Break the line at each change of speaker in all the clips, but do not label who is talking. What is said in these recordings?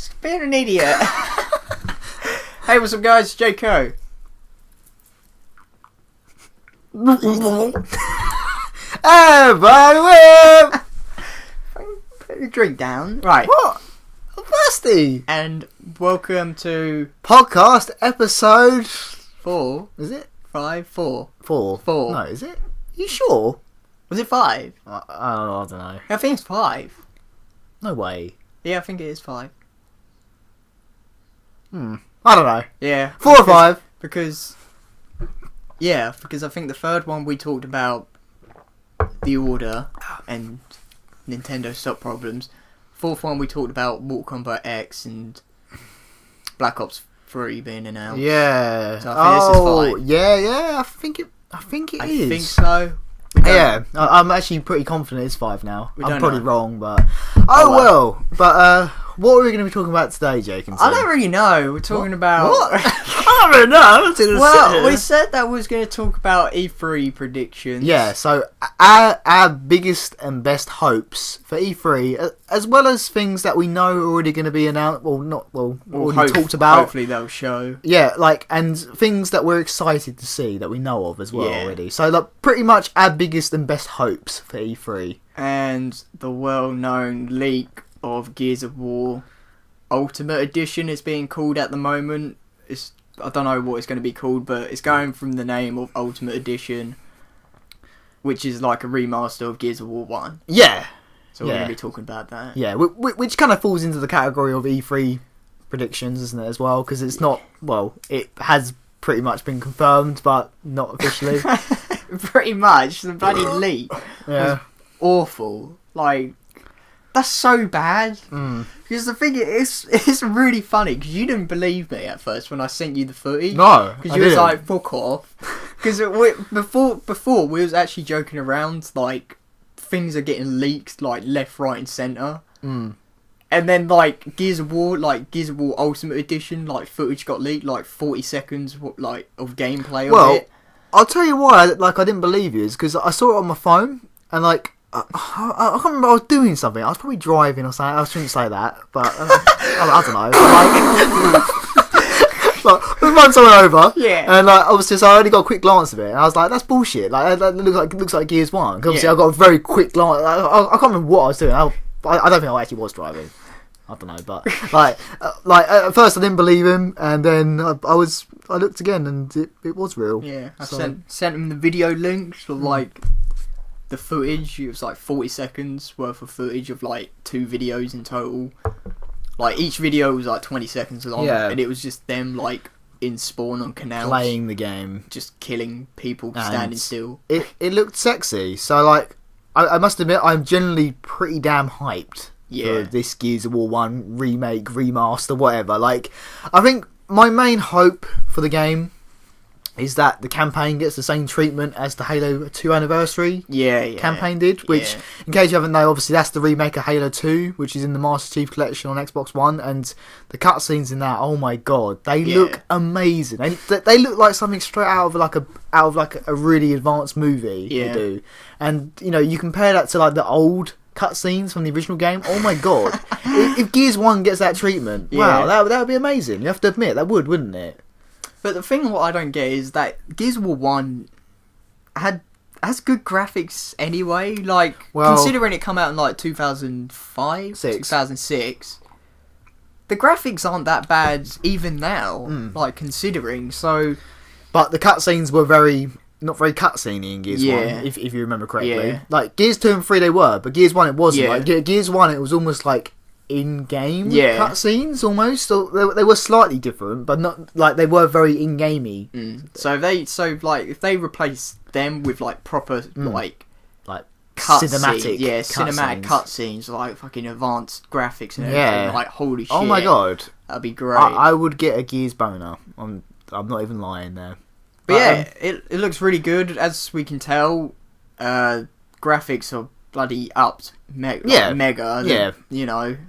It's being an idiot. Hey, what's up, guys? It's J.K.
Hey, Webb!
Put your drink down. Right.
What? I'm thirsty.
And welcome to
Podcast episode
4.
Is it?
5? 4.
4.
4.
No, is it? You sure?
Was it 5?
I don't know.
I think it's 5.
No way.
Yeah, I think it is 5.
I don't know.
Yeah.
4 or 5.
Because I think the third one we talked about the order and Nintendo stock problems. Fourth one we talked about Mortal Kombat X and Black Ops 3 being announced.
Yeah.
So I think this is 5.
Yeah. I think it is.
I think so.
Yeah, I'm actually pretty confident it's 5 now. I'm probably
know.
wrong, but well. But what are we going to be talking about today, Jake?
I don't really know. We're talking about
what? I don't really know.
Well, we said that we was going to talk about E3 predictions.
Yeah, so our biggest and best hopes for E3, as well as things that we know are already going to be announced, already talked about.
Hopefully they'll show.
Yeah, and things that we're excited to see that we know of as well already. So pretty much our biggest and best hopes for E3.
And the well-known leak of Gears of War Ultimate Edition is being called at the moment. I don't know what it's going to be called, but it's going from the name of Ultimate Edition, which is like a remaster of Gears of War 1.
Yeah.
So we're going to be talking about that.
Yeah, which kind of falls into the category of E3 predictions, isn't it, as well? Because it's not, it has pretty much been confirmed, but not officially.
Pretty much. The bloody leak was awful. Like, that's so bad. Because the thing is, it's really funny, because you didn't believe me at first when I sent you the footage.
No,
because you was like, fuck off. Because before we was actually joking around, like, things are getting leaked, like, left, right and centre. And then, like, Gears of War Ultimate Edition, like, footage got leaked, like, 40 seconds, like, of gameplay of it.
I'll tell you why, I didn't believe you, is because I saw it on my phone, and, like, I can't remember, I was doing something. I was probably driving or something. I shouldn't say that, but I don't know. Like, we run someone over, and obviously, so I only got a quick glance of it, and I was like, "That's bullshit." Like, that looks like Gears 1. 'Cause obviously, I got a very quick glance. I can't remember what I was doing. I don't think I actually was driving. I don't know, but like at first I didn't believe him, and then I looked again, and it was real.
Yeah, I sent him the video links of like the footage. It was like 40 seconds worth of footage of like 2 videos in total. Like each video was like 20 seconds long, and it was just them like in spawn on canals
playing the game,
just killing people standing still.
It looked sexy, so like I must admit I'm generally pretty damn hyped for this Gears of War 1 remake, remaster, whatever. Like, I think my main hope for the game is that the campaign gets the same treatment as the Halo 2 anniversary campaign did, which, in case you haven't known, obviously that's the remake of Halo 2, which is in the Master Chief Collection on Xbox One, and the cutscenes in that, oh my god, they look amazing. They look like something straight out of a really advanced movie. They do, and you compare that to like the old cutscenes from the original game. Oh my god, if Gears 1 gets that treatment, wow, that would be amazing. You have to admit, that wouldn't it?
But the thing what I don't get is that Gears of War 1 has good graphics anyway. Like, considering it come out in like 2006, the graphics aren't that bad even now. Like, considering, so.
But the cutscenes were not very cutscene in Gears 1, if you remember correctly. Yeah. Like, Gears 2 and 3 they were, but Gears 1 it wasn't. Like, Gears 1 it was almost like in-game cutscenes almost. So they were slightly different, but not like they were very in-gamey.
So if they replace them with like proper like
cinematic
cutscenes, like fucking advanced graphics and everything, like holy shit.
Oh my god, that'd
be great.
I would get a Gears boner. I'm not even lying there.
But it looks really good, as we can tell. Graphics are bloody upped mega,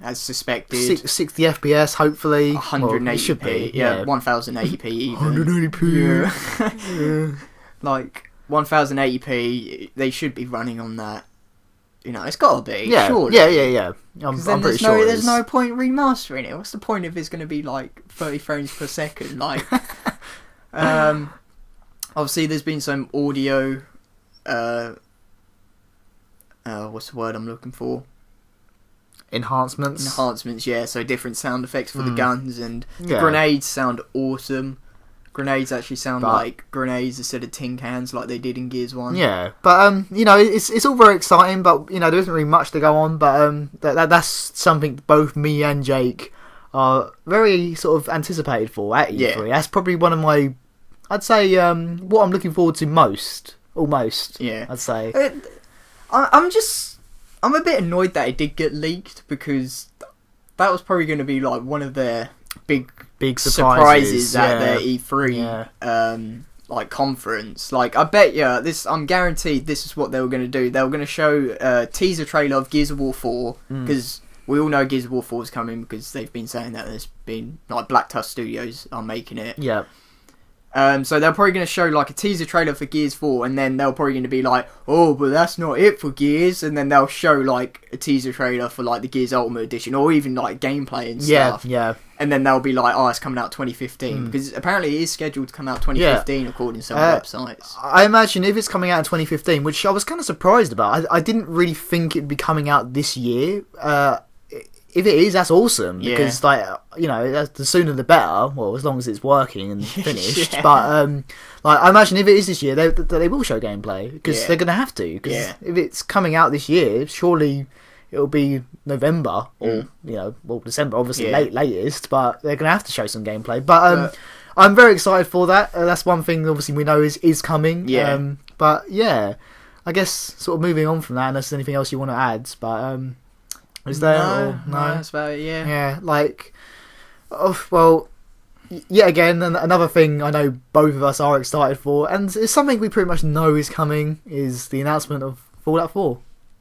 as suspected.
60 FPS, hopefully.
180p,
should be,
1080p even.
180p.
Like, 1080p, they should be running on that. it's got to be.
Yeah,
surely.
yeah. I'm pretty sure
there's no point remastering it. What's the point if it's going to be like 30 frames per second? Like, obviously there's been some audio. What's the word I'm looking for? Enhancements, yeah. So different sound effects for the guns, and the grenades sound awesome. Grenades actually sound like grenades instead of tin cans, like they did in Gears 1.
Yeah, but it's all very exciting. But there isn't really much to go on. But that's something both me and Jake are very sort of anticipated for at E3. That's probably one of my, I'd say, what I'm looking forward to most. Almost. Yeah, I'd say.
I'm a bit annoyed that it did get leaked, because that was probably going to be like one of their big surprises at their E3 like conference. Like, I bet you I'm guaranteed this is what they were going to do. They were going to show a teaser trailer of Gears of War 4, because we all know Gears of War 4 is coming, because they've been saying that there's been like Black Tusk Studios are making it.
Yeah.
So they're probably going to show like a teaser trailer for Gears 4, and then they're probably going to be like, oh, but that's not it for Gears, and then they'll show like a teaser trailer for like the Gears Ultimate Edition, or even like gameplay and stuff. Yeah. And then they'll be like, oh, it's coming out 2015, because apparently it is scheduled to come out 2015 according to some websites.
I imagine if it's coming out in 2015, which I was kind of surprised about. I didn't really think it'd be coming out this year. If it is, that's awesome, because the sooner the better. Well, as long as it's working and finished. But I imagine if it is this year, they will show gameplay, because they're going to have to. Because if it's coming out this year, surely it'll be November or December, obviously latest. But they're going to have to show some gameplay. But I'm very excited for that. That's one thing obviously we know is coming. Yeah. But yeah, I guess sort of moving on from that, unless there's anything else you want to add. But is there?
No, that's about it, yeah.
Yeah, yet again, another thing I know both of us are excited for, and it's something we pretty much know is coming, is the announcement of Fallout 4.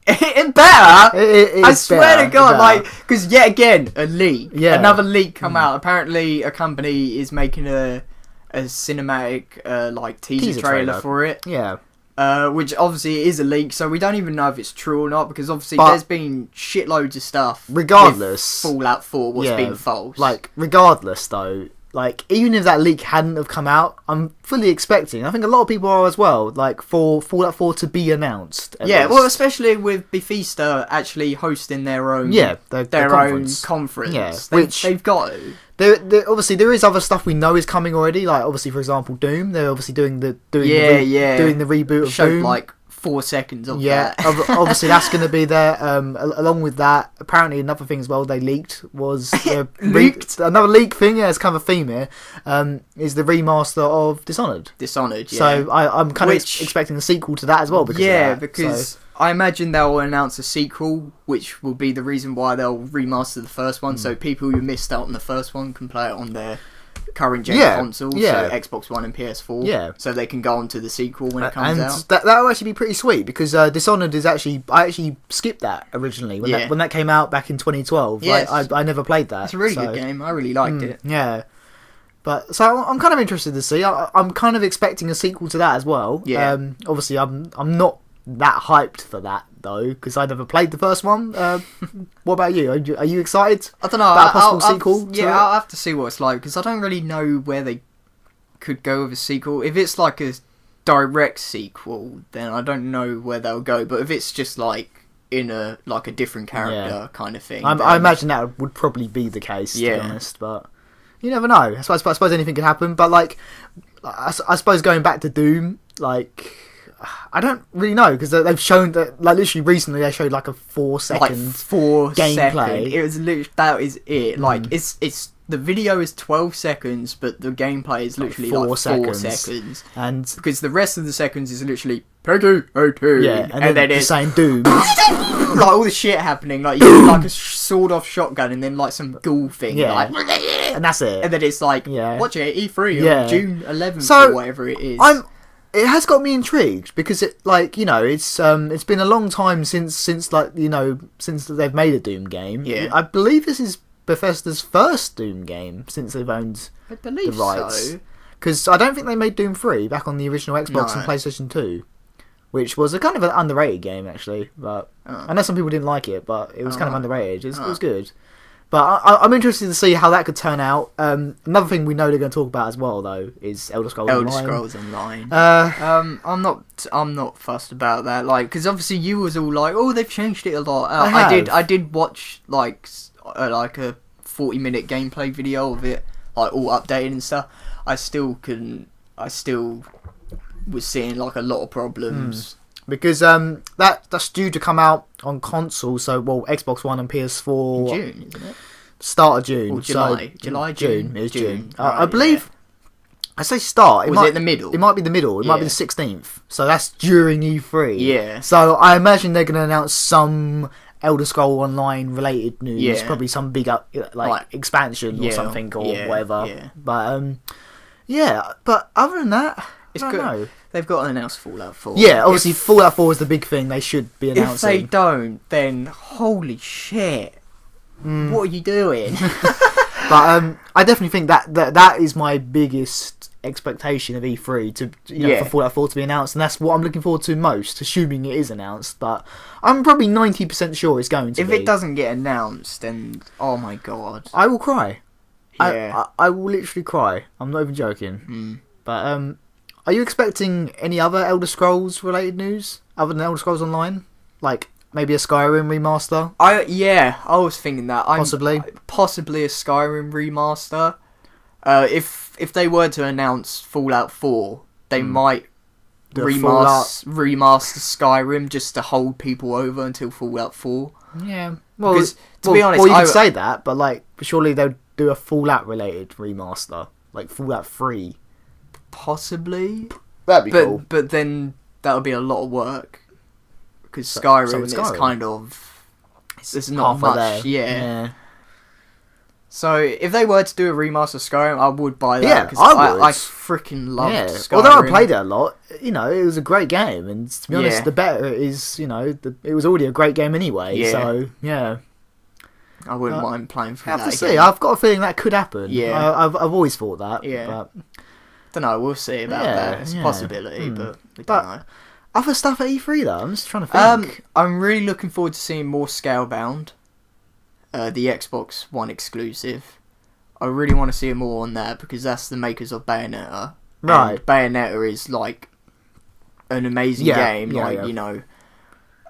It better! I swear to God, because yet again, a leak. Yeah. Another leak come out. Apparently, a company is making a cinematic, teaser trailer for it.
Yeah.
Which obviously is a leak, so we don't even know if it's true or not, because obviously there's been shitloads of stuff.
Regardless,
with Fallout 4 was being false.
Regardless though, even if that leak hadn't have come out, I'm fully expecting, I think a lot of people are as well, for Fallout 4 to be announced.
Yeah, well, especially with Bethesda actually hosting their own their own conference. Yeah, which they've got to.
Obviously, there is other stuff we know is coming already. Like, obviously, for example, Doom. They're obviously doing the reboot of
Showed
Doom.
4 seconds of that.
Obviously, that's going to be there. Along with that, apparently another thing as well they leaked was another leak thing. Yeah, it's kind of a theme here. Is the remaster of Dishonored.
Dishonored. Yeah.
So I'm kind of expecting a sequel to that as well.
Because I imagine they'll announce a sequel, which will be the reason why they'll remaster the first one, so people who missed out on the first one can play it on their current gen consoles, so Xbox One and PS4, so they can go on to the sequel when it comes out.
That'll actually be pretty sweet, because Dishonored is actually, I actually skipped that originally when that came out back in 2012. Yes. I never played that.
It's a really good game. I really liked it.
Yeah. But so I'm kind of interested to see. I'm kind of expecting a sequel to that as well. Yeah. Obviously, I'm not that hyped for that though, because I never played the first one. What about you? Are you excited?
I don't know.
About a possible sequel?
I'll have to see what it's like, because I don't really know where they could go with a sequel. If it's like a direct sequel, then I don't know where they'll go. But if it's just in a different character kind of thing,
I imagine that would probably be the case. To be honest, but you never know. I suppose anything could happen. But I suppose going back to Doom, I don't really know, because they've shown that, literally recently they showed a 4-second gameplay.
It was literally, that is it. It's the video is 12 seconds, but the gameplay is literally 4 seconds.
And
because the rest of the seconds is literally Peggy 18.
Yeah, and then it's saying Doom.
All the shit happening, you get a sawed-off shotgun, and then some ghoul thing,
and that's it.
And then it's watch it, E3 on June 11th or whatever it is.
It has got me intrigued, because it's been a long time since they've made a Doom game. Yeah. I believe this is Bethesda's first Doom game since they've owned the rights. Because I don't think they made Doom 3 back on the original Xbox and PlayStation 2. which was a kind of an underrated game actually. But I know some people didn't like it, but it was kind of underrated. It was good. But I'm interested to see how that could turn out. Another thing we know they're going to talk about as well, though, is Elder Scrolls Online.
I'm not fussed about that, like, because obviously you was all like, "Oh, they've changed it a lot." I did watch like a 40-minute gameplay video of it, like all updated and stuff. I still was seeing like a lot of problems.
Because that's due to come out on console, so Xbox One and PS4
June, isn't it?
Start of June.
Or July.
June.
Right,
I believe. I say start.
Was it the middle?
It might be the middle. It might be the 16th. So that's during E3.
Yeah.
So I imagine they're going to announce some Elder Scrolls Online related news.
Yeah.
Probably some big expansion or something or whatever.
Yeah.
But But other than that, I don't know.
They've got to announce Fallout 4.
Yeah, obviously Fallout 4 is the big thing they should be announcing.
If they don't, then holy shit. What are you doing?
But I definitely think that is my biggest expectation of E3 for Fallout 4 to be announced, and that's what I'm looking forward to most, assuming it is announced. But I'm probably 90% sure it's going to be.
If it doesn't get announced, then oh my god,
I will cry.
Yeah.
I will literally cry. I'm not even joking. But are you expecting any other Elder Scrolls related news other than Elder Scrolls Online? Like maybe a Skyrim remaster?
I was thinking that. Possibly a Skyrim remaster. If they were to announce Fallout 4, they might remaster Skyrim just to hold people over until Fallout 4.
Yeah.
Well, because, to be honest,
you could say that, but surely they'll do a Fallout related remaster, like Fallout 3.
Possibly.
That'd be cool.
But then that would be a lot of work. Because Skyrim is kind of... There's not much. Yeah. So if they were to do a remaster of Skyrim, I would buy that.
Yeah,
because
I
freaking loved Skyrim.
Although I played it a lot, it was a great game. And to be honest, the better it is, it was already a great game anyway. Yeah. So, yeah.
I wouldn't mind playing for that.
I have to see. I've got a feeling that could happen.
Yeah.
I've always thought that.
Yeah.
But
don't know. We'll see about that. It's a possibility, but we don't know.
Other stuff at E3 though. I'm just trying to think.
I'm really looking forward to seeing more Scalebound, the Xbox One exclusive. I really want to see more on that because that's the makers of Bayonetta.
Right.
And Bayonetta is like an amazing game. So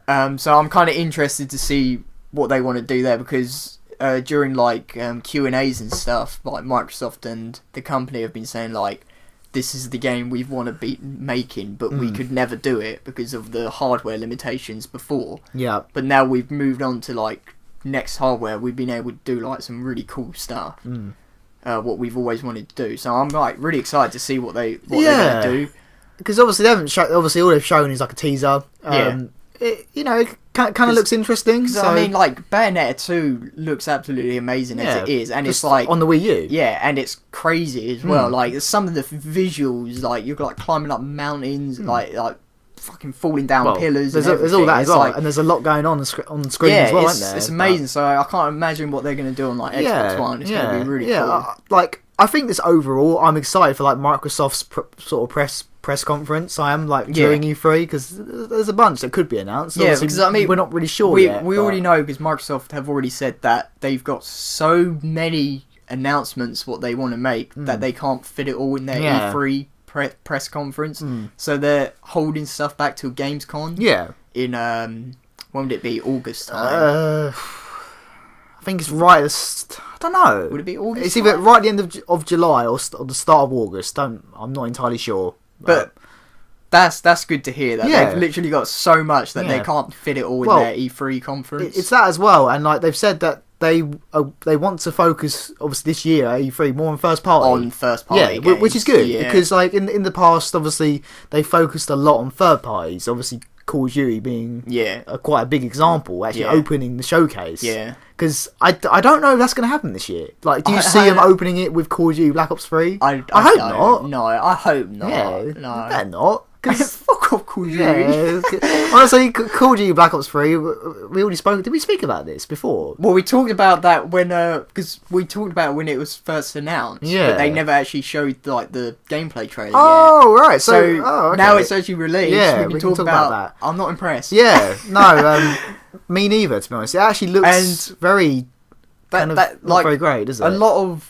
I'm kind of interested to see what they want to do there because during Q&As and stuff, like Microsoft and the company have been saying this is the game we want to be making, but we could never do it because of the hardware limitations before.
Yeah.
But now we've moved on to next hardware, we've been able to do some really cool stuff. What we've always wanted to do. So I'm really excited to see what they're going to do.
Because obviously they haven't shown. Obviously all they've shown is a teaser. It kind of looks interesting. So
I mean, Bayonetta 2 looks absolutely amazing as it is, and it's
on the Wii U.
Yeah, and it's crazy as well. Some of the visuals, you're climbing up mountains, fucking falling down pillars.
There's all that as well, and there's a lot going on the screen as well, isn't there?
It's amazing. So I can't imagine what they're going to do on Xbox One. It's going to be really cool.
I think this overall, I'm excited for Microsoft's sort of press conference. I am during E3 because there's a bunch that could be announced.
Yeah, because
we're not really sure yet.
We already know because Microsoft have already said that they've got so many announcements what they want to make that they can't fit it all in their E3 press conference. So they're holding stuff back till Gamescom.
Yeah.
In when would it be? August time.
I think it's right. I don't know.
Would it be August?
It's either right at the end of July or the start of August. I'm not entirely sure.
But that's good to hear that they've literally got so much that they can't fit it all in their E3 conference.
It's that as well, and they've said that they want to focus obviously this year at E3 more on first party.
Games.
Which is good because in the past obviously they focused a lot on third parties. Obviously Call of Duty being quite a big example, actually opening the showcase.
Yeah.
Because I don't know if that's going to happen this year. Do you see them opening it with Call of Duty Black Ops 3?
I hope not. No, I hope not.
Yeah,
no.
better not. Because
fuck of Call of Duty.
Honestly, Call of Duty Black Ops 3, we already spoke. Did we speak about this before?
Well, we talked about that when, because we talked about when it was first announced.
Yeah.
But they never actually showed, like, the gameplay trailer
Oh,
yet.
right. So okay.
Now it's actually released.
Yeah,
we can talk about that. I'm not impressed.
Yeah, no, me neither, to be honest. It actually looks very, not very great, does it?
A lot of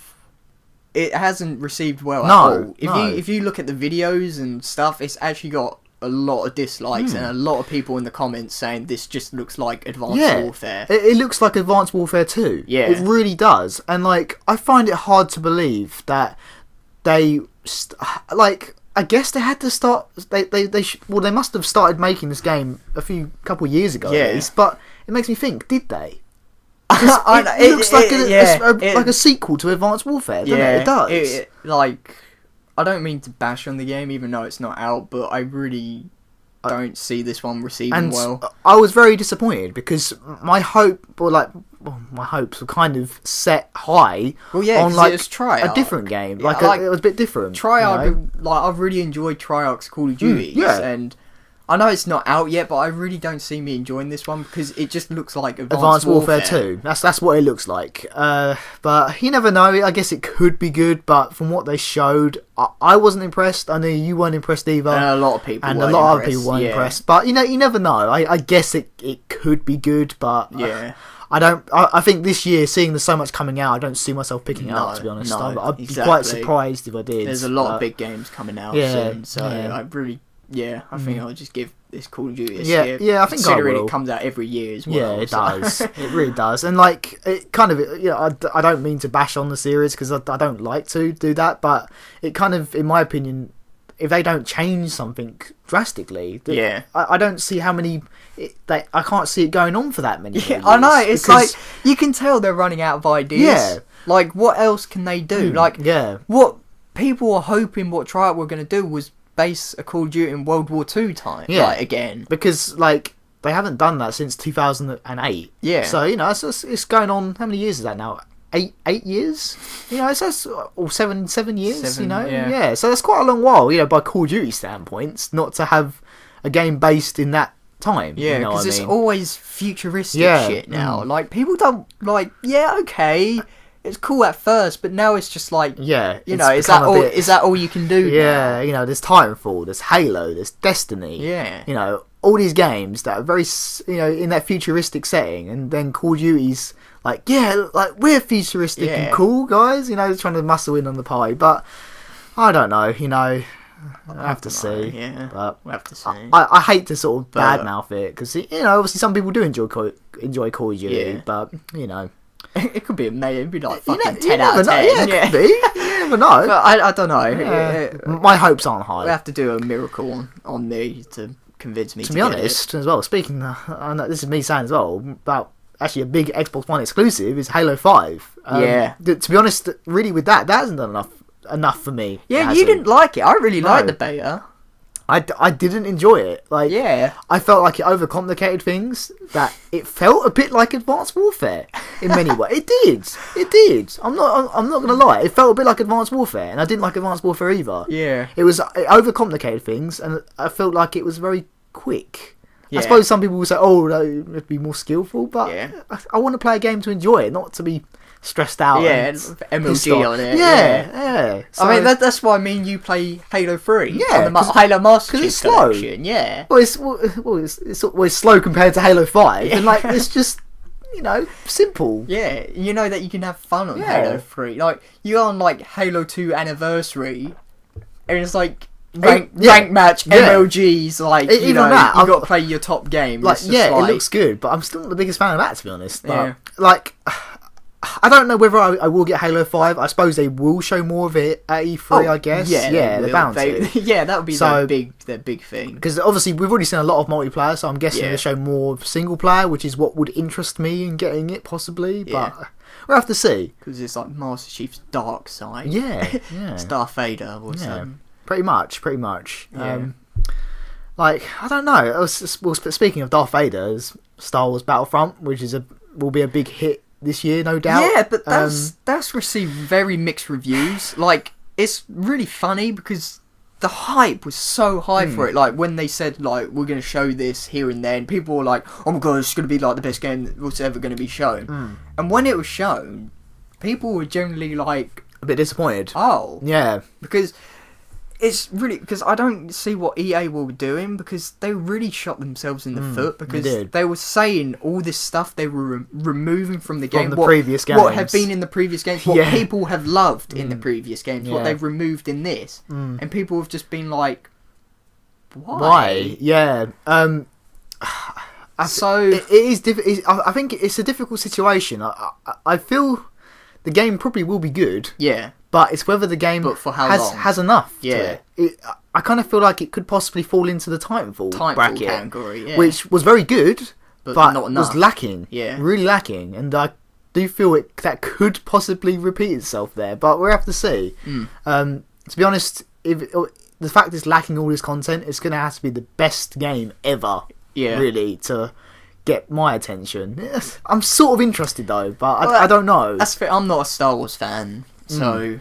it hasn't received well at all. If you look at the videos and stuff, it's actually got a lot of dislikes and a lot of people in the comments saying this just looks like Advanced Warfare.
It looks like Advanced Warfare 2. Yeah. It really does. And, like, I find it hard to believe that they, I guess they had to start, they must have started making this game a couple of years ago at least, but it makes me think, did they? It looks like a sequel to Advanced Warfare, doesn't it? It does.
I don't mean to bash on the game, even though it's not out, but I really don't see this one receiving well.
I was very disappointed because my hopes were kind of set high on like a different game. It was a bit different.
Treyarch, I've really enjoyed Treyarch's Call of Duty, and I know it's not out yet, but I really don't see me enjoying this one because it just looks like Advanced Warfare 2.
That's what it looks like. But you never know. I guess it could be good, but from what they showed, I wasn't impressed. I know you weren't impressed either.
And a lot of people
weren't impressed. But you never know. I guess it could be good, but I think this year, seeing there's so much coming out, I don't see myself picking it up, to be honest. I'd be quite surprised if I did.
There's a lot of big games coming out soon, so I really... Yeah, I think I'll just give this Call of Duty a skip.
Yeah, I think
considering
I will.
It comes out every year as well.
Yeah, it does. It really does. And like, it kind of, I don't mean to bash on the series because I don't like to do that, but it kind of, in my opinion, if they don't change something drastically, I don't see how many. I can't see it going on for that many.
Yeah, I know. It's like you can tell they're running out of ideas. Yeah. Like, what else can they do? What people were hoping what Treyarch were going to do was base a Call of Duty in World War II time, again.
Because, they haven't done that since 2008. Yeah. So, it's going on, how many years is that now? 8 years? So that's, or 7 years, Yeah, so that's quite a long while, by Call of Duty standpoints, not to have a game based in that time.
Yeah, because it's always futuristic shit now. Like, people don't, okay... It's cool at first, but now it's just like, is that all you can do?
Yeah,
now?
There's Titanfall, there's Halo, there's Destiny.
Yeah,
all these games that are very, in that futuristic setting, and then Call of Duty's we're futuristic and cool, guys. Trying to muscle in on the pie, but I don't know. I have to see.
Yeah,
but
we'll have to see.
I hate to sort of badmouth it because obviously some people do enjoy Call of Duty, but
It could be amazing. It'd be like fucking 10 out of 10.
Yeah, it could be. You never know.
But I don't know. Yeah.
My hopes aren't high.
We have to do a miracle on me to convince me to
be honest, as well, speaking, I know this is me saying as well, about actually a big Xbox One exclusive is Halo 5. To be honest, really with that hasn't done enough for me.
Yeah, you didn't like it. I really liked the beta.
I didn't enjoy it. I felt like it overcomplicated things. That it felt a bit like Advanced Warfare in many ways. It did. I'm not gonna lie. It felt a bit like Advanced Warfare, and I didn't like Advanced Warfare either.
Yeah.
It overcomplicated things, and I felt like it was very quick. Yeah. I suppose some people will say, "Oh, no, it'd be more skillful," but I want to play a game to enjoy it, not to be stressed out.
Yeah, MLG on it.
Yeah.
So, I mean, that's why me and you play Halo 3. Yeah, on the Halo Master Chief Collection. Yeah.
Well, it's slow compared to Halo 5, and it's just simple.
Yeah, you know that you can have fun on Halo 3. Like, you go on Halo 2 Anniversary, and it's rank match MLGs. Even that, you've got to play your top game.
It looks good, but I'm still not the biggest fan of that, to be honest. But, I don't know whether I will get Halo 5. I suppose they will show more of it at E3, I guess. Yeah, they're bound to.
Yeah, that would be their big thing.
Because obviously we've already seen a lot of multiplayer, so I'm guessing they'll show more single player, which is what would interest me in getting it, possibly. But we'll have to see.
Because it's like Master Chief's dark side.
Yeah.
Darth Vader or something.
Pretty much. Yeah. I don't know. Speaking of Darth Vader, Star Wars Battlefront, which will be a big hit this year, no doubt.
Yeah, but that's received very mixed reviews. It's really funny because the hype was so high for it. Like, when they said, like, we're going to show this here and there, and people were like, oh my god, it's going to be, like, the best game that's ever going to be shown. And when it was shown, people were generally, like...
a bit disappointed.
Oh.
Yeah.
Because it's really... Because I don't see what EA were doing, because they really shot themselves in the foot, because they were saying all this stuff they were removing from the game.
From the previous games.
What had been in the previous games, what people have loved in the previous games, what they've removed in this. And people have just been like, why?
Yeah.
So...
It is I think it's a difficult situation. I feel the game probably will be good.
Yeah.
But it's whether the game has enough to it. I kind of feel like it could possibly fall into the Titanfall bracket,
category,
which was very good, but
not enough.
Was lacking.
Yeah.
Really lacking. And I do feel that could possibly repeat itself there, but we'll have to see. To be honest, if the fact it's lacking all this content, it's going to have to be the best game ever, really, to get my attention. I'm sort of interested, though, but I don't know.
That's fair. I'm not a Star Wars fan. So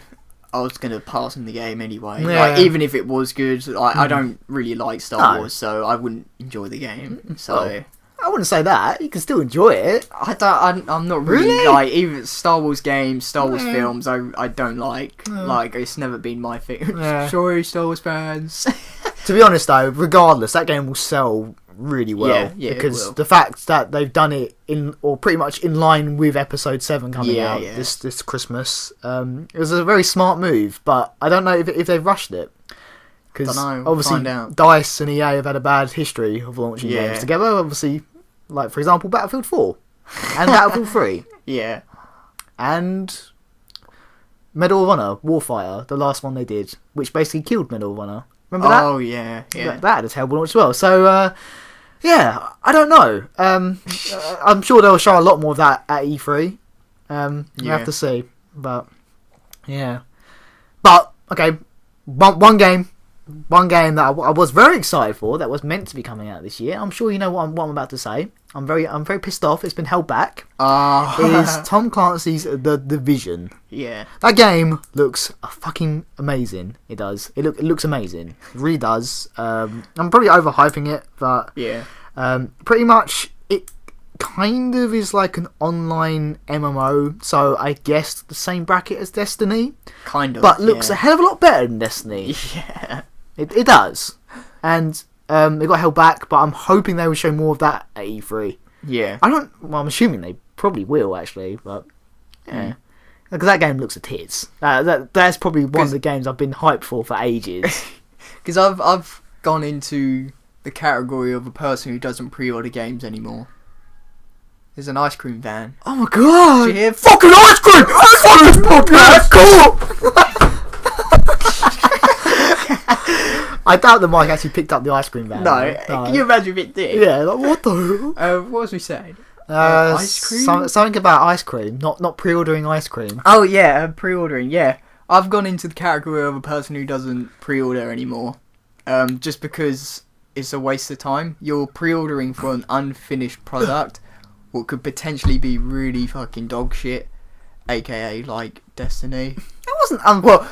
I was going to pass on the game anyway.
Yeah.
Like, even if it was good, I don't really like Star Wars, so I wouldn't enjoy the game. So
I wouldn't say that. You can still enjoy it.
I'm not really like, even Star Wars games, Star Wars films. I don't like. Like, it's never been my thing. Sorry, Star Wars fans.
To be honest, though, regardless, that game will sell really well.
Yeah,
because the fact that they've done it pretty much in line with Episode 7 coming out this Christmas, it was a very smart move, but I don't know if they've rushed it. Because obviously DICE and EA have had a bad history of launching games together. Obviously, like, for example, Battlefield 4 and Battlefield 3.
Yeah.
And Medal of Honor, Warfighter, the last one they did, which basically killed Medal of Honor. Remember that?
Oh, yeah.
That had a terrible launch as well. So, I don't know. I'm sure they'll show a lot more of that at E3. You have to see. But, yeah. But, okay, one game that I was very excited for, that was meant to be coming out this year. I'm sure you know what I'm about to say. I'm very pissed off. It's been held back. Is Tom Clancy's The Division.
Yeah.
That game looks fucking amazing. It does. It looks amazing. It really does. I'm probably overhyping it, but pretty much it kind of is like an online MMO. So I guess the same bracket as Destiny.
Kind of.
But looks a hell of a lot better than Destiny.
Yeah.
It does. And it got held back, but I'm hoping they will show more of that at E3.
Yeah.
I'm assuming they probably will, actually, but yeah. Because that game looks a tits. That's probably one of the games I've been hyped for ages.
Because I've gone into the category of a person who doesn't pre-order games anymore. There's an ice cream van.
Oh my god!
Did you hear?
Fucking ice cream! Fucking podcast! Cool! I doubt the mic actually picked up the ice cream van.
No. Can you imagine if it did?
Yeah, like, what the hell?
What was we saying?
Ice cream? Something about ice cream, not pre-ordering ice cream.
Oh yeah, pre-ordering, yeah. I've gone into the category of a person who doesn't pre-order anymore. Just because it's a waste of time. You're pre-ordering for an unfinished product, what could potentially be really fucking dog shit, aka like Destiny.
It wasn't
well,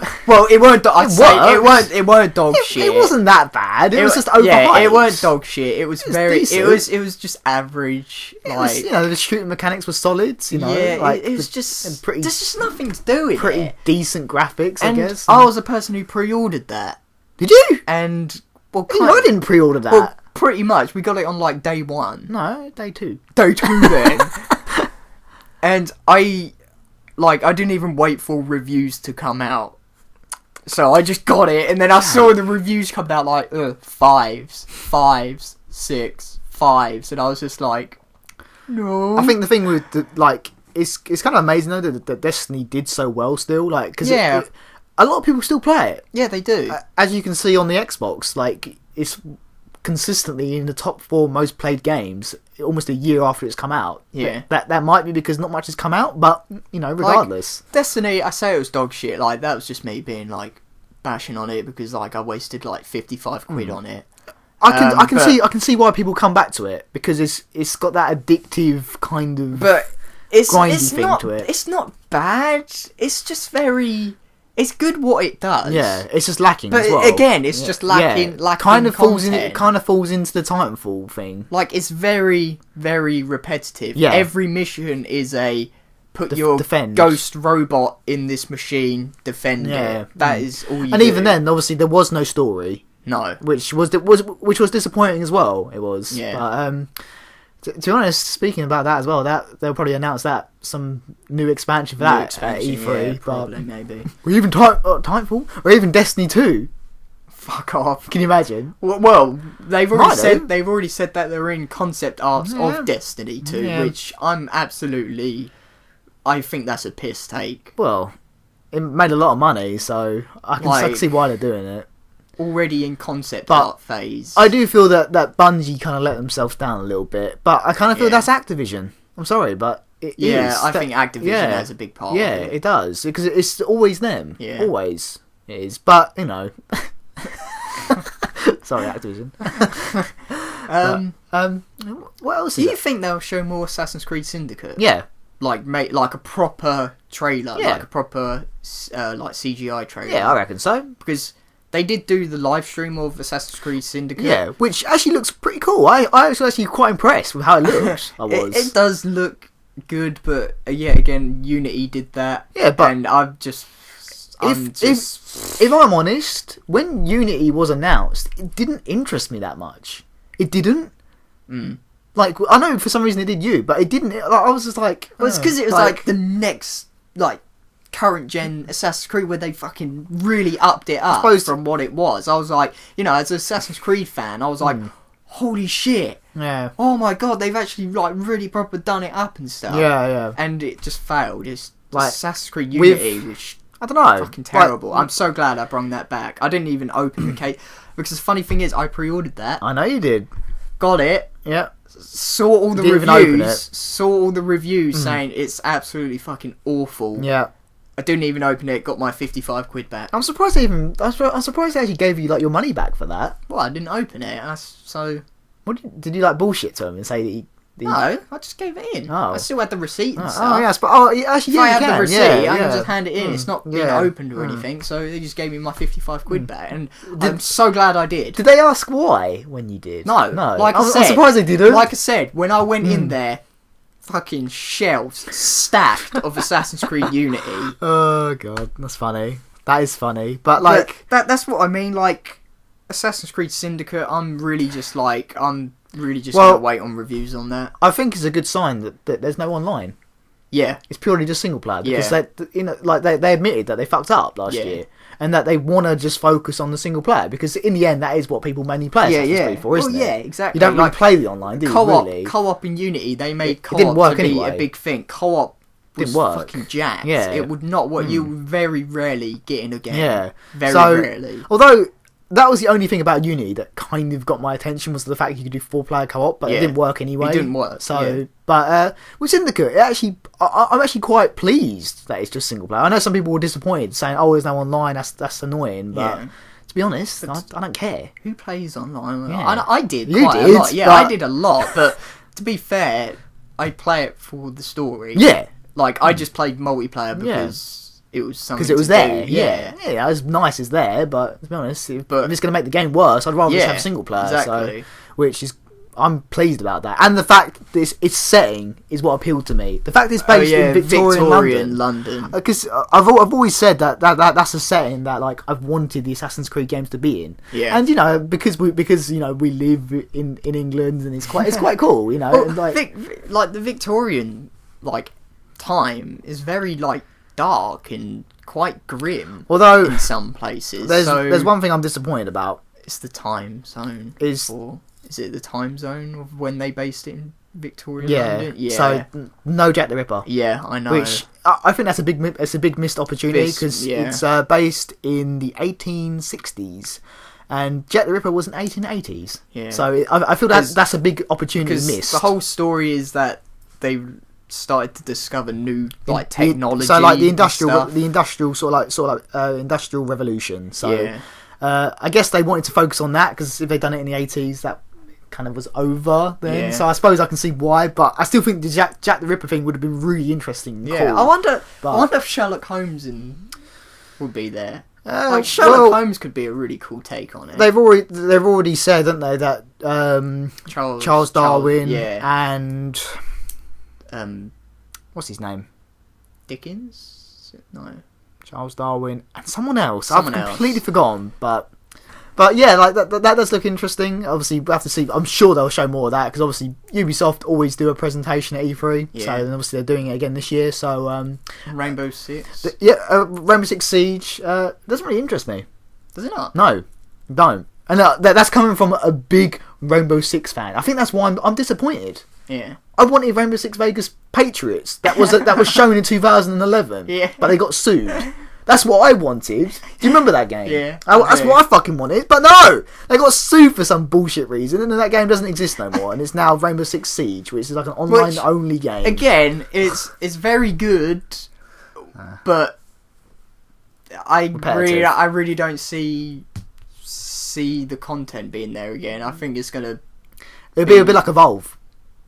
it weren't. It weren't dog shit.
It wasn't that bad. It was just overhyped.
Yeah, it weren't dog shit. It was very.
Decent.
It was just average.
The shooting mechanics were solid.
It was just pretty. There's just nothing to do with it.
Pretty decent graphics, I guess.
I was a person who pre-ordered that.
Did you?
And
I didn't pre-order that.
Well, pretty much. We got it on like day 1.
No, day 2.
Day 2 then. And I didn't even wait for reviews to come out. So I just got it, and then I saw the reviews come out like 5s, 6, 5s, and I was just like, no.
I think the thing with it's kind of amazing though that Destiny did so well still, like, because a lot of people still play it.
Yeah, they do.
As you can see on the Xbox, like, it's consistently in the top 4 most played games almost a year after it's come out.
Yeah.
That might be because not much has come out, but, regardless.
Like, Destiny, I say it was dog shit, like, that was just me being, like, bashing on it because, like, I wasted, like, 55 quid on it.
I can see why people come back to it, because it's got that addictive kind of
grindy
thing to it.
It's not bad, it's just very It's good what it does.
Yeah, it's just lacking
but
as well.
Again, it's just lacking
kind of
content.
falls into the Titanfall thing.
Like, it's very, very repetitive.
Yeah.
Every mission is a put your
defend.
ghost robot in this machine, defend it. That is all you
And
do.
even then, obviously, there was no story.
No.
Which was disappointing as well. It was.
Yeah.
But, to be honest, speaking about that as well, that they'll probably announce that some new expansion for that at E3.
Yeah, probably, maybe.
Or even Titanfall, or even Destiny 2.
Fuck off.
Can you imagine?
Well, they've already said that they're in concept arts of Destiny 2, which I think that's a piss take.
Well, it made a lot of money, so I can see why they're doing it.
Already in concept art phase.
I do feel that Bungie kind of let themselves down a little bit, but I kind of feel that's Activision. I'm sorry, but it is.
Yeah, I think Activision has a big part of it.
Yeah, it does, because it's always them.
Yeah.
Always it is. But, you know... Sorry, Activision. What else
do you think they'll show more Assassin's Creed Syndicate?
Yeah.
Like a proper trailer, like a proper CGI trailer.
Yeah, I reckon so.
Because they did do the live stream of Assassin's Creed Syndicate.
Yeah, which actually looks pretty cool. I was actually quite impressed with how it looks. I was.
It does look good, but again, Unity did that.
Yeah, but
and
if I'm honest, when Unity was announced, it didn't interest me that much. It didn't. Like, I know for some reason it did you, but it didn't. I was just like...
Well, it's because it was like the next, current gen Assassin's Creed where they fucking really upped it up from what it was. I was like, as an Assassin's Creed fan, I was like, holy shit.
Yeah.
Oh my god, they've actually really proper done it up and stuff.
Yeah.
And it just failed. It's
like
Assassin's Creed Unity, which...
I don't know.
Fucking terrible. I'm so glad I brung that back. I didn't even open the case. Because the funny thing is, I pre-ordered that.
I know you did.
Got it.
Yeah.
Saw all the reviews. Saw all the reviews saying it's absolutely fucking awful.
Yeah.
I didn't even open it. Got my £55 back.
I'm surprised they actually gave you your money back for that.
Well, I didn't open it. So.
What did you bullshit to him and say that
No, I just gave it in.
Oh.
I still had the receipt and stuff.
Oh, yes, but actually,
if I had the receipt, I can
yeah.
just hand it in. It's not being opened or anything, so they just gave me my £55 back, and I'm so glad I did.
Did they ask why when you did?
No.
Like
I said,
I'm surprised they didn't.
Like I said, when I went in there, fucking shelves stacked of Assassin's Creed Unity.
Oh god, that's funny. That is funny, but
that's what I mean. Like Assassin's Creed Syndicate, I'm really just gonna wait on reviews on that.
I think it's a good sign that there's no online.
Yeah,
it's purely just single player because they admitted that they fucked up last year and that they want to just focus on the single player because in the end that is what people mainly play Assassin's Creed for, isn't it?
Yeah, exactly.
You don't really play the online, do you?
Co-op in Unity, they made co-op
didn't work
to be
anyway.
a big thing. Co-op was fucking jacked.
Yeah,
it would not work. You would very rarely get in a game.
Yeah,
very rarely.
Although that was the only thing about Unity that kind of got my attention was the fact you could do 4-player co-op, but it didn't work anyway.
It didn't work.
So, but with Syndicate, I'm actually quite pleased that it's just single player. I know some people were disappointed, saying, "Oh, there's no online. That's annoying." But to be honest, I don't care.
Who plays online?
Yeah.
I did
You
quite
did,
a lot. Yeah, I did a lot. But to be fair, I play it for the story.
Yeah,
like I just played multiplayer because. It was something
because it was there.
Do.
Yeah, as nice as there, but to be honest, if it's going to make the game worse, I'd rather just have single player.
Exactly.
So, which is, I'm pleased about that, and the fact that its setting is what appealed to me. The fact it's based in Victorian London. Because I've always said that's a setting that I've wanted the Assassin's Creed games to be in.
Yeah.
And because we live in England and it's quite cool.
Well, and, the Victorian time is very dark and quite grim.
Although
in some places,
there's one thing I'm disappointed about.
It's the time zone.
Is
it the time zone of when they based it in Victoria?
London? Yeah. So no Jack the Ripper.
Yeah, I know.
Which I think that's a big missed opportunity because it's based in the 1860s. And Jack the Ripper was in 1880s. Yeah. So I feel that's a big opportunity missed.
The whole story is that they started to discover new technology.
So the industrial industrial revolution. So I guess they wanted to focus on that because if they'd done it in the 80s, that kind of was over then. Yeah. So I suppose I can see why, but I still think the Jack the Ripper thing would have been really interesting. And cool.
I wonder if Sherlock Holmes would be there. Like Sherlock Holmes could be a really cool take on it.
They've already said, haven't they, that Charles Darwin and what's his name?
Dickens? No.
Charles Darwin and someone else. I've completely forgotten, but yeah, like that does look interesting. Obviously, we'll have to see. I'm sure they'll show more of that because obviously Ubisoft always do a presentation at E3.
Yeah.
So and obviously they're doing it again this year. So
Rainbow Six.
Rainbow Six Siege doesn't really interest me.
Does it not?
No, don't. And that's coming from a big Rainbow Six fan. I think that's why I'm disappointed.
Yeah.
I wanted Rainbow Six Vegas Patriots. That was shown in 2011.
Yeah.
But they got sued. That's what I wanted. Do you remember that game?
Yeah.
That's what I fucking wanted. But no! They got sued for some bullshit reason, and then that game doesn't exist no more. And it's now Rainbow Six Siege, which is like an online-only game.
Again, it's very good, but I really don't see the content being there again. I think it's gonna...
It'll be a bit like Evolve.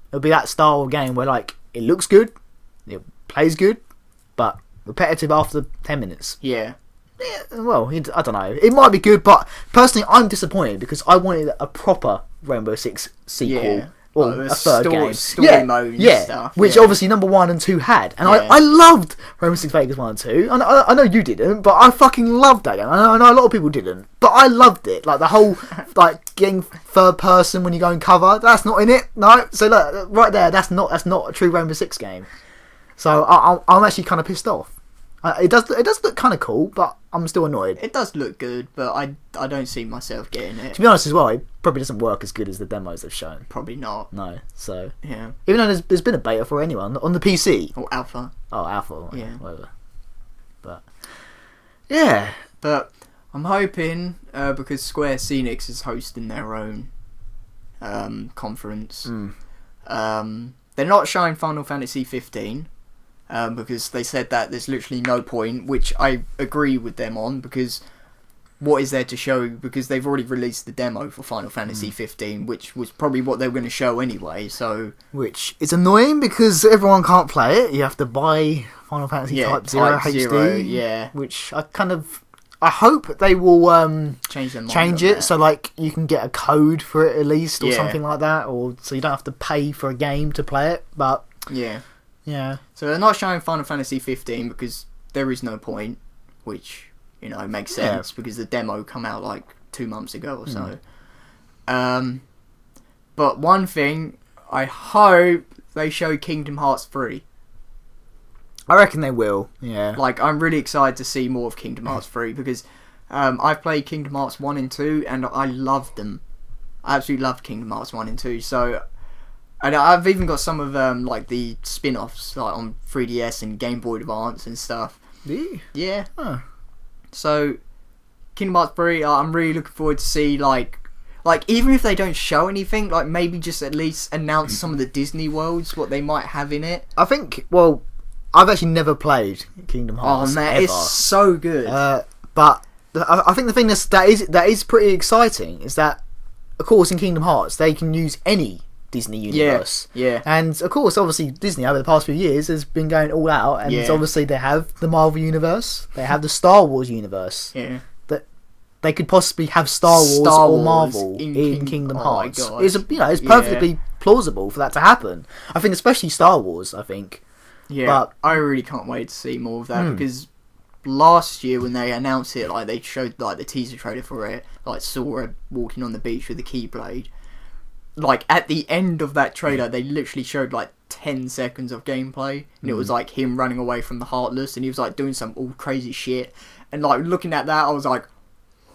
It'll be that style of game where like it looks good, it plays good, but repetitive after 10 minutes.
Yeah.
Well, I don't know. It might be good, but personally, I'm disappointed because I wanted a proper Rainbow Six sequel.
Yeah.
Or a third game.
Story mode and stuff.
Which obviously number 1 and 2 had. And I loved Rainbow Six Vegas 1 and 2. I know you didn't, but I fucking loved that game. I know a lot of people didn't. But I loved it. Like the whole, like getting third person when you go and cover, that's not in it. No. So look, right there, that's not a true Rainbow Six game. So I'm actually kind of pissed off. It does look kind of cool, but I'm still annoyed.
It does look good, but I don't see myself getting it.
To be honest as well, it probably doesn't work as good as the demos they've shown.
Probably not.
No, so...
Yeah.
Even though there's been a beta for anyone on the PC.
Or alpha.
Oh, alpha.
Yeah.
Whatever. But... Yeah.
But I'm hoping, because Square Enix is hosting their own conference, they're not showing Final Fantasy 15. Because they said that there's literally no point, which I agree with them on, because what is there to show? Because they've already released the demo for Final Fantasy 15, which was probably what they were going to show anyway, so...
Which is annoying, because everyone can't play it. You have to buy Final Fantasy Type 0 HD.
Yeah.
Which I hope they will change it, so like you can get a code for it at least, or something like that, or so you don't have to pay for a game to play it, but...
Yeah.
Yeah.
So they're not showing Final Fantasy 15 because there is no point, which, makes sense because the demo come out like 2 months ago or so. But one thing, I hope they show Kingdom Hearts 3.
I reckon they will, yeah.
Like, I'm really excited to see more of Kingdom Hearts 3 because I've played Kingdom Hearts 1 and 2 and I loved them. I absolutely loved Kingdom Hearts 1 and 2, so... And I've even got some of like the spin-offs like on 3DS and Game Boy Advance and stuff. Yeah.
Huh.
So Kingdom Hearts 3, I'm really looking forward to see like even if they don't show anything, like maybe just at least announce some of the Disney worlds, what they might have in it.
I think. Well, I've actually never played Kingdom Hearts.
Oh man,
ever.
it's so good.
But I think the thing that is pretty exciting is that, of course, in Kingdom Hearts they can use any Disney universe.
Yeah.
And of course, obviously, Disney over the past few years has been going all out, and obviously they have the Marvel universe, they have the Star Wars universe.
Yeah.
That they could possibly have Star Wars or Marvel in Kingdom Hearts.
Oh my God.
It's perfectly plausible for that to happen. I think especially Star Wars, I think.
Yeah.
But
I really can't wait to see more of that because last year when they announced it, like they showed like the teaser trailer for it, like Sora walking on the beach with the Keyblade. Like at the end of that trailer they literally showed like 10 seconds of gameplay and it was like him running away from the Heartless and he was like doing some all crazy shit, and like looking at that I was like,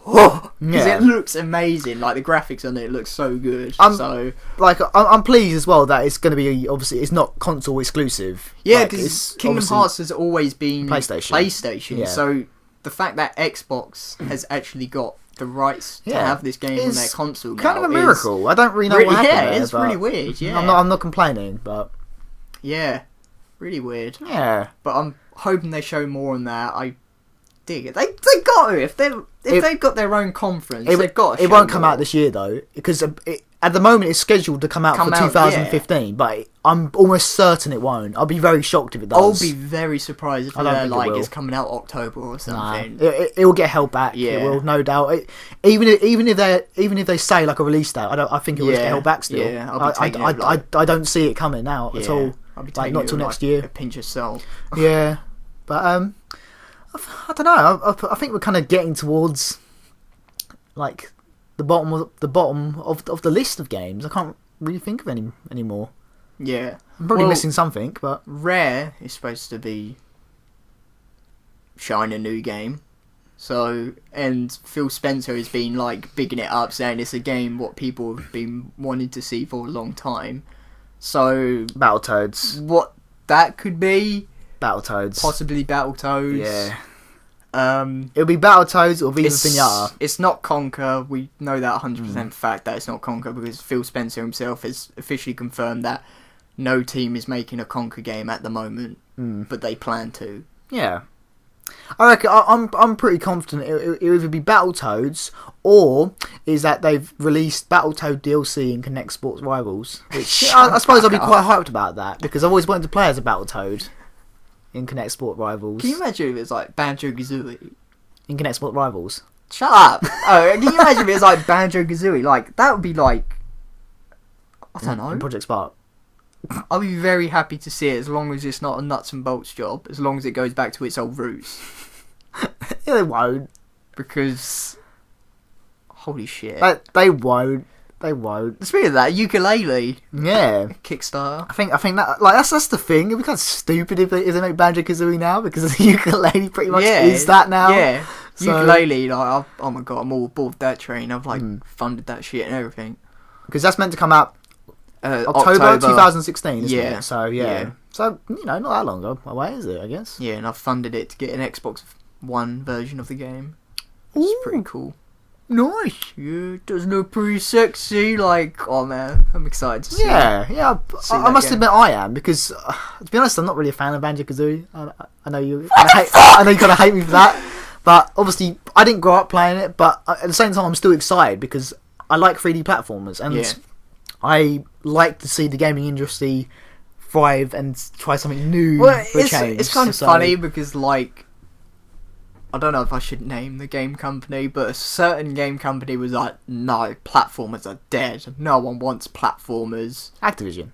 oh, because it looks amazing. Like the graphics on it looks so good.
I'm pleased as well that it's going to be, obviously it's not console exclusive.
Yeah, because Kingdom Hearts has always been
PlayStation.
Yeah. So the fact that Xbox has actually got the rights to have this game on their console now
kind of a miracle. I don't really know what happened there.
Yeah, it's really weird. Yeah,
I'm not complaining, but
yeah, really weird.
Yeah,
but I'm hoping they show more on that. dig it. They got to if they've got their own conference. They've got.
It won't come out this year though, because at the moment it's scheduled to come out for 2015. But I'm almost certain it won't. I'll be very shocked if it does.
I'll be very surprised if it's coming out October or something.
Nah, it will get held back.
Yeah.
It will, no doubt. Even if they say like a release date, I think it will get held back still.
Yeah,
I don't see it coming out at all.
I'll be
like not till next year.
A pinch of salt.
Yeah, but I don't know. I think we're kind of getting towards like the bottom of the list of games. I can't really think of any anymore.
Yeah,
I'm probably missing something, but
Rare is supposed to be showing a new game. So, and Phil Spencer has been like bigging it up, saying it's a game what people have been wanting to see for a long time. So,
Battletoads.
What that could be?
Battletoads.
Possibly Battletoads.
Yeah. It'll be Battletoads or Viva Pinata.
It's not Conker. We know that 100% fact that it's not Conker, because Phil Spencer himself has officially confirmed that no team is making a Conker game at the moment, but they plan to.
Yeah. I reckon I'm pretty confident it'll either be Battletoads, or is that they've released Battletoad DLC in Kinect Sports Rivals, which I suppose I'll be quite hyped about that, because I've always wanted to play as a Battletoad in Kinect Sport Rivals.
Can you imagine if it's like Banjo-Kazooie
in Kinect Sport Rivals?
Shut up! Can you imagine if it's like Banjo-Kazooie? Like, that would be like, I don't know.
In Project Spark.
I'll be very happy to see it, as long as it's not a nuts and bolts job, as long as it goes back to its old roots.
Yeah, they won't.
Because, holy shit.
They won't. They won't.
Speaking of that, ukulele.
Yeah.
Kickstarter.
I think that that's the thing. It'd be kind of stupid if they make Banjo-Kazooie now, because the ukulele pretty much is that now.
Yeah. So, ukulele, like, oh my god, I'm all aboard that train. I've like funded that shit and everything.
Because that's meant to come out October 2016, isn't it? So yeah. So not that long away, is it? I guess.
Yeah, and I've funded it to get an Xbox One version of the game. It's pretty cool.
Nice.
Yeah, doesn't look pretty sexy. Like, oh man, I'm excited to see it.
Yeah. I must admit I am, because to be honest, I'm not really a fan of Banjo-Kazooie. I know you. I know you kind of hate me for that, but obviously I didn't grow up playing it. But at the same time, I'm still excited because I like 3D platformers, and I like to see the gaming industry thrive and try something new for a change.
It's kind of funny because, like, I don't know if I should name the game company, but a certain game company was like, no, platformers are dead. No one wants platformers.
Activision.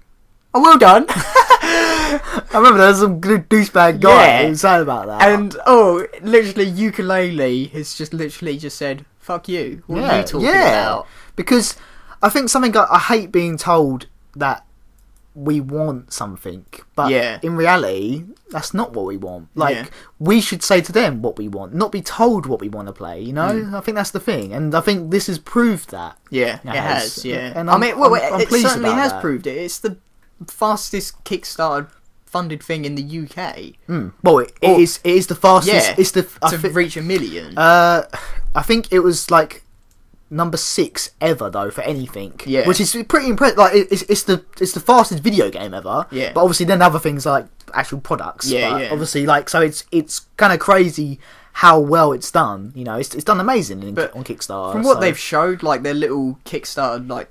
Oh, well done.
I remember there was some good douchebag guy who was saying about that.
And, literally, Ukulele has just said, fuck you. What are you talking about?
Because I think something I hate being told that we want something, but in reality, that's not what we want. Like, we should say to them what we want, not be told what we want to play, you know? I think that's the thing, and I think this has proved that.
Yeah, it has, yeah.
And
I'm
it
certainly has
that.
proved it. It's the fastest Kickstarter funded thing in the UK.
Well, it is the fastest. It's
to reach 1 million.
I think it was like number 6 ever though for anything. Yeah, which is pretty impressive. Like it's the fastest video game ever. Yeah, but obviously then other things like actual products. Yeah. Obviously, like, so it's kind of crazy how well it's done. You know, it's done amazing on Kickstarter.
From what they've showed, like their little Kickstarter like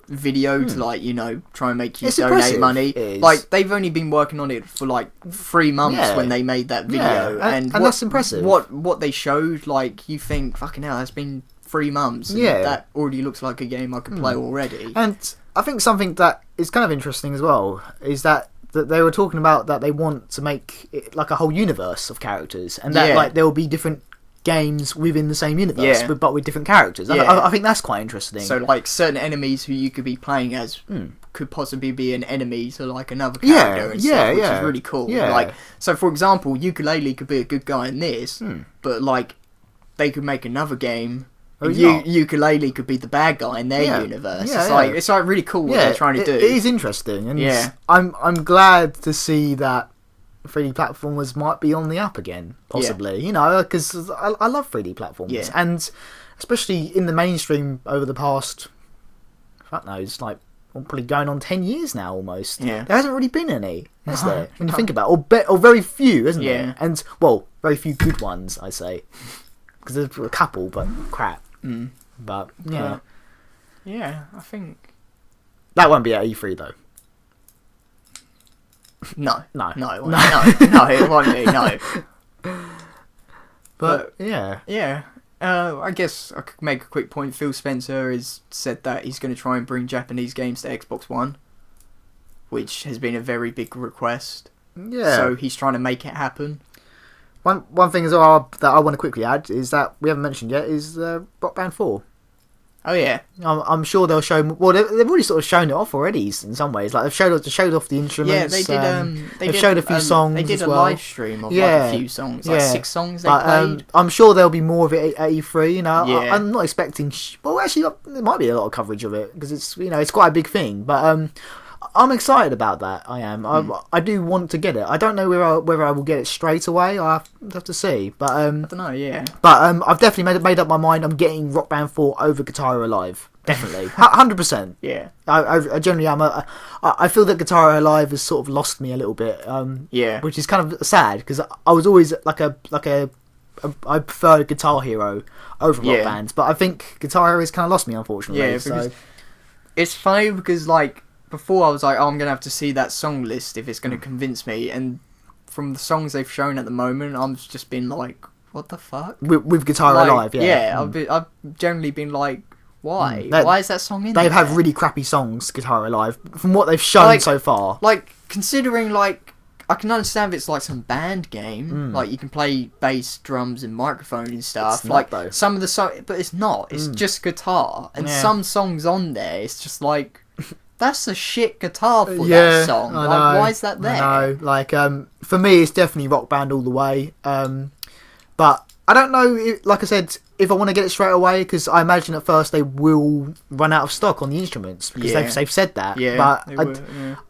video to like, you know, try and make you donate money. Like, they've only been working on it for like 3 months when they made that video, and
that's impressive.
What they showed, like, you think, fucking hell, that's been 3 months. And that already looks like a game I could play already.
And I think something that is kind of interesting as well is that they were talking about that they want to make it like a whole universe of characters, and that like there will be different games within the same universe, but with different characters. I think that's quite interesting.
So, like, certain enemies who you could be playing as could possibly be an enemy to like another character and stuff, which is really cool. Like, so for example, Ukulele could be a good guy in this, but like they could make another game. Ukulele could be the bad guy in their universe. It's like really cool what they're trying to do.
It is interesting, and I'm glad to see that 3D platformers might be on the up again, possibly. You know, because I love 3D platformers, and especially in the mainstream over the past, fuck knows, like probably going on 10 years now almost. There hasn't really been any, has there? When you think about it, or very few, isn't there? And very few good ones, I say. Because there's a couple, but crap. But yeah,
yeah, I think
that won't be at E3 though.
No, it won't.
No.
No, it won't be. No.
But yeah.
I guess I could make a quick point. Phil Spencer has said that he's going to try and bring Japanese games to Xbox One, which has been a very big request.
Yeah.
So he's trying to make it happen.
One thing as well that I want to quickly add is that we haven't mentioned yet is Rock Band 4.
Oh yeah.
I'm sure they'll show. Well, they've already sort of shown it off already in some ways. Like they've showed off the instruments.
Yeah, they did.
They've showed a few songs.
They did
as well.
A live stream of like a few songs, like 6 songs they played.
I'm sure there'll be more of it at E3. You know,
yeah.
I'm not expecting. Well, actually, there might be a lot of coverage of it because it's it's quite a big thing. But I'm excited about that. I am. I do want to get it. I don't know whether I will get it straight away. I have to see. But
I don't know. Yeah.
But I've definitely made up my mind. I'm getting Rock Band 4 over Guitar Hero Live. Definitely, 100%.
Yeah.
I generally am. I feel that Guitar Hero Live has sort of lost me a little bit.
Yeah.
Which is kind of sad because I was always I prefer Guitar Hero over Rock Band, but I think Guitar Hero has kind of lost me, unfortunately.
Yeah, because it's funny because like before I was like, oh, I'm gonna have to see that song list if it's gonna convince me, and from the songs they've shown at the moment, I'm just been like, what the fuck?
With Guitar Hero Live, yeah.
I've generally been like, why? Why is that song in there?
They've had really crappy songs, Guitar Hero Live, from what they've shown so far.
Like, considering, like, I can understand if it's like some band game, like you can play bass, drums, and microphone and stuff.
It's
like
not, though.
Some of the songs, but it's not. It's just guitar, and some songs on there, it's just like, that's a shit guitar for that song.
I know,
like, why is that there?
I know. Like, for me, it's definitely Rock Band all the way. But I don't know. Like I said, if I want to get it straight away, because I imagine at first they will run out of stock on the instruments because they've said that.
Yeah,
but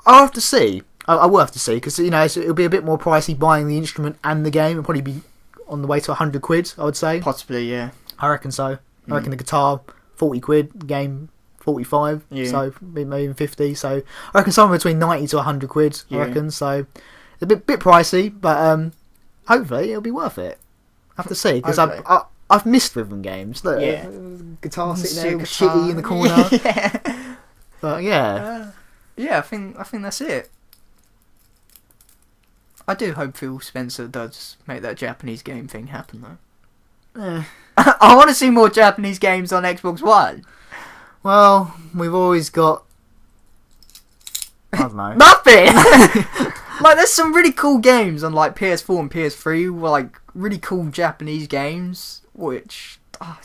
I'll have to see. I will have to see because it'll be a bit more pricey buying the instrument and the game. It'll probably be on the way to £100. I would say.
Possibly, yeah.
I reckon so. I reckon the guitar £40, the game 45.
Yeah.
So maybe even 50. So I reckon somewhere between 90 to £100. I reckon so. It's a bit pricey, but hopefully it'll be worth it. I have to see because I've missed rhythm games. Look, guitar sitting there shitty in the corner.
Yeah.
But yeah.
I think that's it. I do hope Phil Spencer does make that Japanese game thing happen though. I want to see more Japanese games on Xbox One.
Well, we've always got I don't know.
Nothing! Like, there's some really cool games on, like, PS4 and PS3, like, really cool Japanese games, which,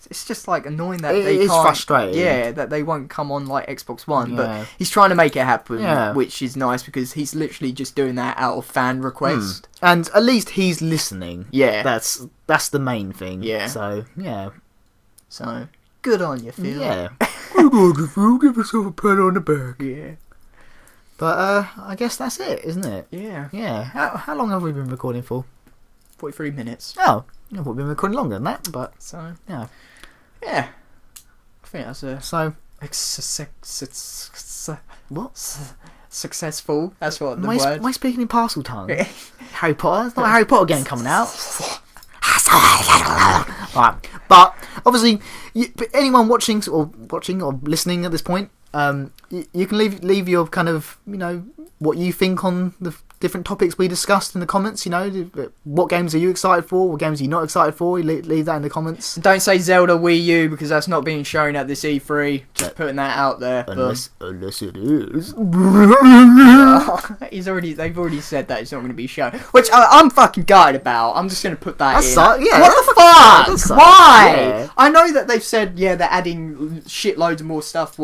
it's just, like, annoying that they can't...
It's frustrating.
Yeah, that they won't come on, like, Xbox One, but he's trying to make it happen, which is nice, because he's literally just doing that out of fan request.
And at least he's listening.
Yeah.
That's the main thing.
Yeah.
So, yeah.
So, good on you, Phil.
Yeah. Good on you, Phil. Give yourself a pat on the back.
Yeah.
But I guess that's it, isn't it?
Yeah.
Yeah. How long have we been recording for?
43 minutes.
Oh, I thought we've been recording longer than that, but...
So,
yeah.
Yeah. I think that's a...
So...
What? Successful. That's what the
word... Am I speaking in parcel tongue? Harry Potter? There's not a Harry Potter game coming out. Right. But, obviously, anyone watching or listening at this point, you can leave your kind of, what you think on the different topics we discussed in the comments. What games are you excited for? What games are you not excited for? You leave that in the comments.
Don't say Zelda Wii U because that's not being shown at this E3. Just putting that out there.
Unless it is.
They've already said that it's not going to be shown, which I'm fucking gutted about. I'm just going to put that in.
Yeah.
What the fuck? Why?
Yeah.
I know that they've said they're adding shitloads of more stuff.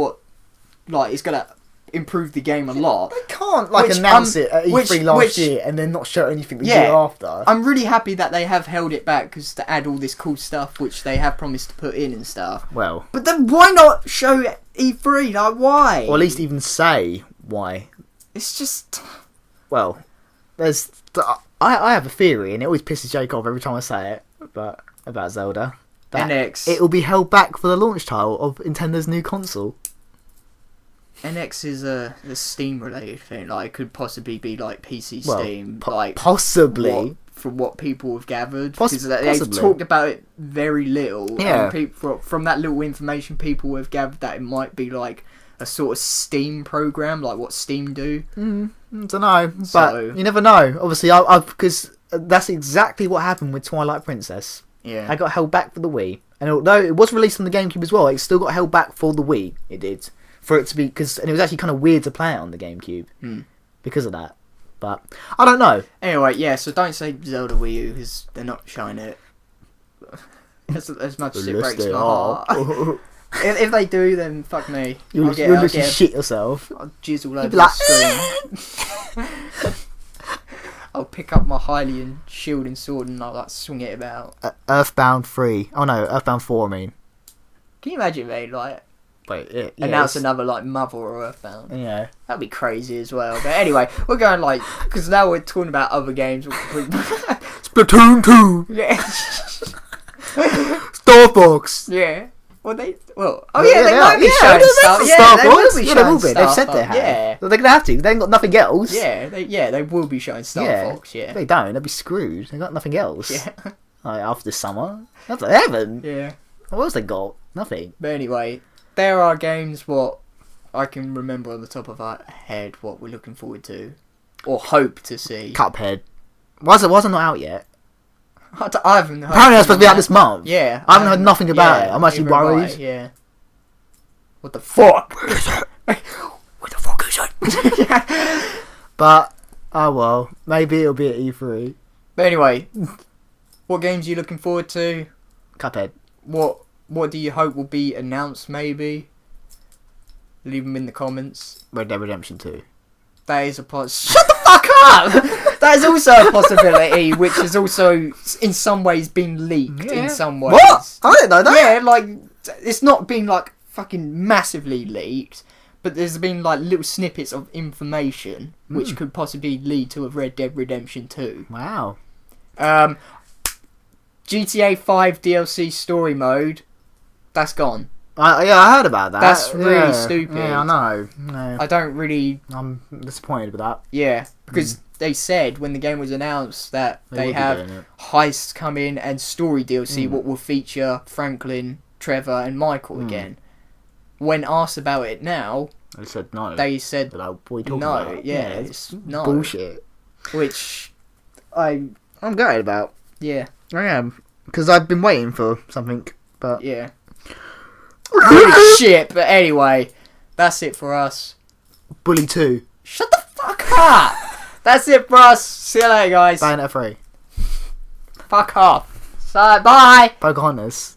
It's going to improve the game a lot.
They can't announce it at E3 last year and then not show anything the year after.
I'm really happy that they have held it back because to add all this cool stuff which they have promised to put in and stuff.
Well,
but then why not show E3? Like, why?
Or at least even say why.
It's just...
Well, there's... I have a theory, and it always pisses Jake off every time I say it, but about Zelda.
NX.
It will be held back for the launch title of Nintendo's new console.
NX is a Steam related thing. Like, it could possibly be like PC Steam.
Possibly.
from what people have gathered.
Possibly.
They've talked about it very little.
Yeah.
And from that little information, people have gathered that it might be like a sort of Steam program, like what Steam do.
I don't know, but you never know. Obviously, because that's exactly what happened with Twilight Princess.
Yeah.
I got held back for the Wii. And although it was released on the GameCube as well, it still got held back for the Wii. It did. For it to be... And it was actually kind of weird to play it on the GameCube. Because of that. But I don't know.
Anyway, yeah, so don't say Zelda Wii U because they're not showing it. As much as it breaks my heart. if they do, then fuck me.
You'll literally shit yourself.
I'll jizz all over the screen. I'll pick up my Hylian shield and sword and I'll like swing it about.
Earthbound 3. Oh no, Earthbound 4 I mean.
Can you imagine me like...
Wait, yeah,
announce another like Mother or Earthbound.
Yeah,
that'd be crazy as well. But anyway, we're going like because now we're talking about other games.
Splatoon 2.
Yeah.
Star Fox.
Yeah. Oh yeah, they might be
showing
stuff.
Star Fox.
They will be showing stuff.
They've said they have.
Yeah,
they're gonna have to. They ain't got nothing else.
Yeah, they will be showing Star Fox. Yeah,
if they don't, they'll be screwed. They got nothing else.
Yeah.
Like, after summer, they haven't.
Yeah.
What else they got? Nothing.
But anyway. There are games what I can remember on the top of our head what we're looking forward to or hope to see.
Cuphead. Why is it not out yet?
I haven't heard.
Apparently it's supposed to be out this month.
Yeah.
I haven't heard nothing about it. I'm actually worried.
Yeah. What the fuck?
What is it? What the fuck is it? But, oh well. Maybe it'll be at E3.
But anyway, what games are you looking forward to?
Cuphead.
What do you hope will be announced, maybe? Leave them in the comments.
Red Dead Redemption 2.
That is a Shut the fuck up! That is also a possibility, which has also, in some ways, been leaked, in some ways.
What? I didn't know that.
Yeah, like, it's not been, like, fucking massively leaked, but there's been, like, little snippets of information, which could possibly lead to a Red Dead Redemption 2.
Wow.
GTA 5 DLC story mode. That's gone.
I heard about that.
That's really stupid.
Yeah, I know. No.
I don't really...
I'm disappointed with that.
Yeah, because they said when the game was announced that they have heists come in and story DLC what will feature Franklin, Trevor and Michael again. When asked about it now...
They said no.
They said
what are you talking
no.
about?
Yeah, it's no.
Bullshit.
Which
I'm gutted about.
Yeah.
I am. Because I've been waiting for something, but...
Yeah. Holy shit, but anyway, that's it for us.
Bully 2.
Shut the fuck up! That's it for us. See you later, guys.
Bayonetta 3.
Fuck off. So, bye!
Pocahontas.